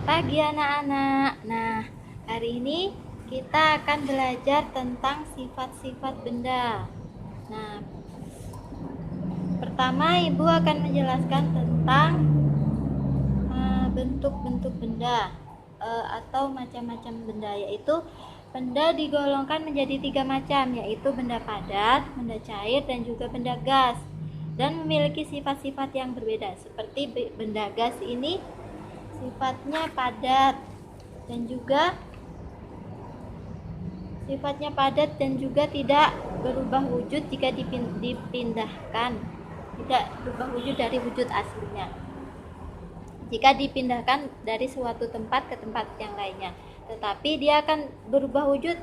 pagi anak-anak. Nah, hari ini kita akan belajar tentang sifat-sifat benda. Nah, pertama Ibu akan menjelaskan tentang bentuk-bentuk benda atau macam-macam benda, yaitu benda digolongkan menjadi 3 macam, yaitu benda padat, benda cair, dan juga benda gas, dan memiliki sifat-sifat yang berbeda. Seperti benda gas ini sifatnya padat dan juga tidak berubah wujud jika dipindahkan, tidak berubah wujud dari wujud aslinya jika dipindahkan dari suatu tempat ke tempat yang lainnya. Tetapi dia akan berubah wujud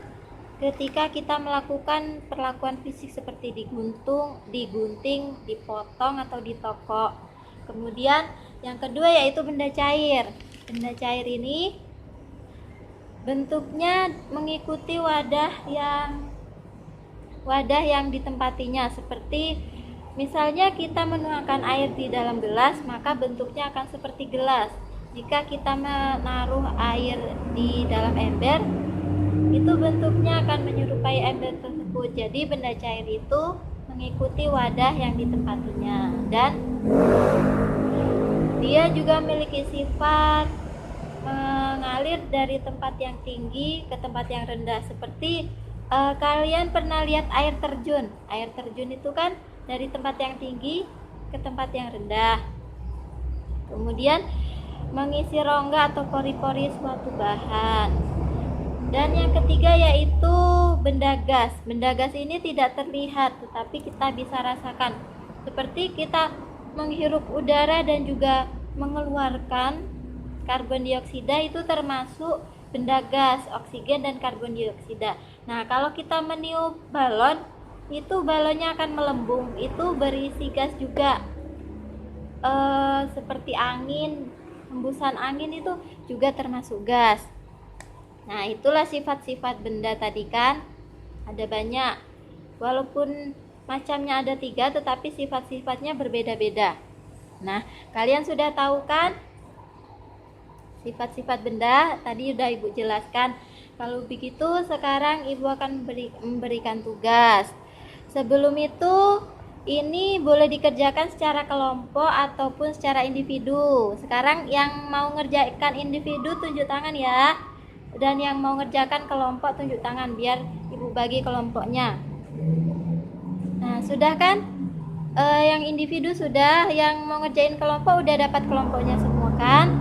ketika kita melakukan perlakuan fisik seperti digunting, dipotong atau ditokok. Kemudian yang kedua yaitu benda cair. Benda cair ini bentuknya mengikuti wadah yang ditempatinya. Seperti misalnya kita menuangkan air di dalam gelas, maka bentuknya akan seperti gelas. Jika kita menaruh air di dalam ember, itu bentuknya akan menyerupai ember tersebut. Jadi benda cair itu mengikuti wadah yang ditempatinya, dan dia juga memiliki sifat mengalir dari tempat yang tinggi ke tempat yang rendah. Seperti kalian pernah lihat air terjun. Air terjun itu kan dari tempat yang tinggi ke tempat yang rendah. Kemudian mengisi rongga atau pori-pori suatu bahan. Dan yang ketiga yaitu benda gas. Benda gas ini tidak terlihat, tetapi kita bisa rasakan. Seperti kita menghirup udara dan juga mengeluarkan karbon dioksida, itu termasuk benda gas, oksigen dan karbon dioksida. Nah, kalau kita meniup balon, itu balonnya akan melembung, itu berisi gas juga. Seperti angin, hembusan angin itu juga termasuk gas. Nah, itulah sifat-sifat benda tadi kan, ada banyak. Walaupun macamnya ada 3, tetapi sifat-sifatnya berbeda-beda. Nah, kalian sudah tahu kan sifat-sifat benda? Tadi udah Ibu jelaskan. Kalau begitu sekarang Ibu akan memberikan tugas. Sebelum itu, ini boleh dikerjakan secara kelompok ataupun secara individu. Sekarang yang mau ngerjakan individu tunjuk tangan ya. Dan yang mau ngerjakan kelompok tunjuk tangan, biar Ibu bagi kelompoknya. Nah, sudah kan? Yang individu sudah, yang mau ngerjain kelompok udah dapat kelompoknya semua kan?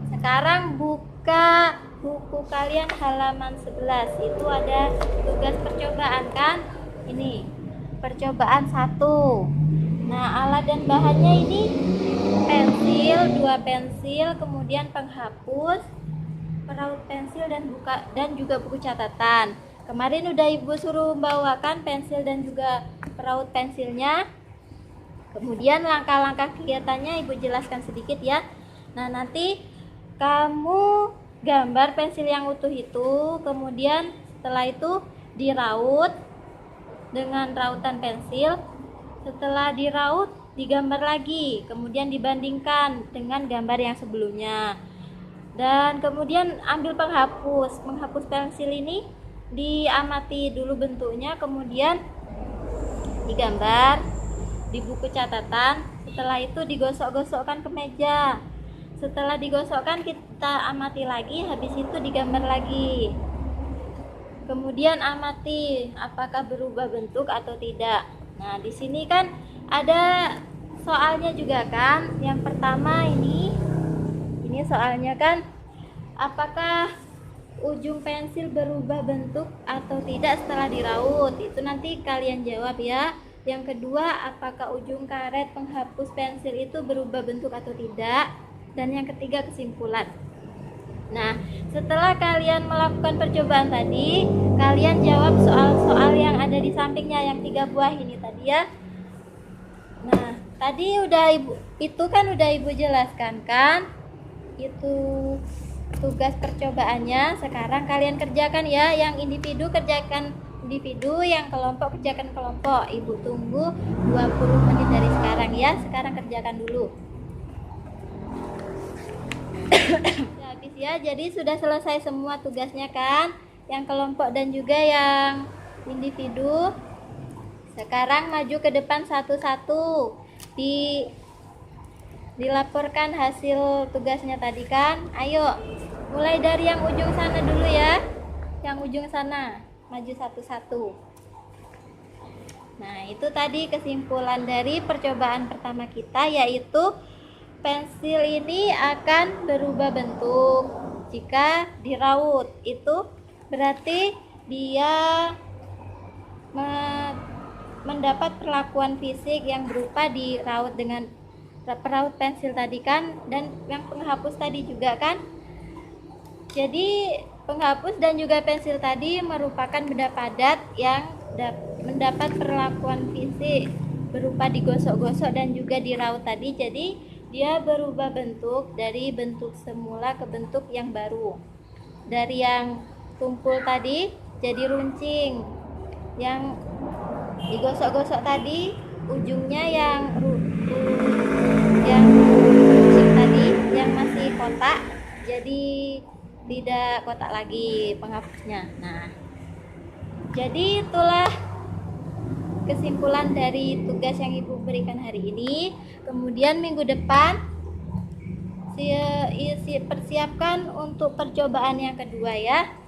Sekarang buka buku kalian halaman 11. Itu ada tugas percobaan kan? Ini percobaan 1. Nah, alat dan bahannya ini pensil, 2 pensil, kemudian penghapus, peraut pensil dan juga buku catatan. Kemarin udah Ibu suruh bawakan pensil dan juga peraut pensilnya. Kemudian langkah-langkah kegiatannya Ibu jelaskan sedikit ya. Nah, nanti kamu gambar pensil yang utuh itu, kemudian setelah itu diraut dengan rautan pensil. Setelah diraut, digambar lagi, kemudian dibandingkan dengan gambar yang sebelumnya. Dan kemudian ambil penghapus pensil ini, diamati dulu bentuknya, kemudian digambar di buku catatan. Setelah itu digosok-gosokkan ke meja. Setelah digosokkan kita amati lagi, habis itu digambar lagi. Kemudian amati apakah berubah bentuk atau tidak. Nah, di sini kan ada soalnya juga kan. Yang pertama ini soalnya kan, apakah ujung pensil berubah bentuk atau tidak setelah diraut? Itu nanti kalian jawab ya. Yang kedua, apakah ujung karet penghapus pensil itu berubah bentuk atau tidak? Dan yang ketiga, kesimpulan. Nah, setelah kalian melakukan percobaan tadi, kalian jawab soal-soal yang ada di sampingnya, yang 3 buah ini tadi ya. Nah, tadi udah Ibu jelaskan kan? Itu tugas percobaannya. Sekarang kalian kerjakan ya. Yang individu kerjakan individu, yang kelompok kerjakan kelompok. Ibu tunggu 20 menit dari sekarang ya. Sekarang kerjakan dulu. Sudah habis ya, jadi sudah selesai semua tugasnya kan, yang kelompok dan juga yang individu. Sekarang maju ke depan satu-satu, dilaporkan hasil tugasnya tadi kan. Ayo, mulai dari yang ujung sana dulu ya, yang ujung sana, maju satu-satu. Nah, itu tadi kesimpulan dari percobaan pertama kita, yaitu pensil ini akan berubah bentuk jika diraut. Itu berarti dia mendapat perlakuan fisik yang berupa diraut dengan peraut pensil tadi kan, dan yang penghapus tadi juga kan. Jadi penghapus dan juga pensil tadi merupakan benda padat yang mendapat perlakuan fisik berupa digosok-gosok dan juga diraut tadi. Jadi dia berubah bentuk dari bentuk semula ke bentuk yang baru. Dari yang tumpul tadi jadi runcing. Yang digosok-gosok tadi ujungnya yang runcing tadi, yang masih kotak, jadi tidak kotak lagi penghapusnya. Nah, jadi itulah kesimpulan dari tugas yang Ibu berikan hari ini. Kemudian minggu depan persiapkan untuk percobaan yang kedua ya.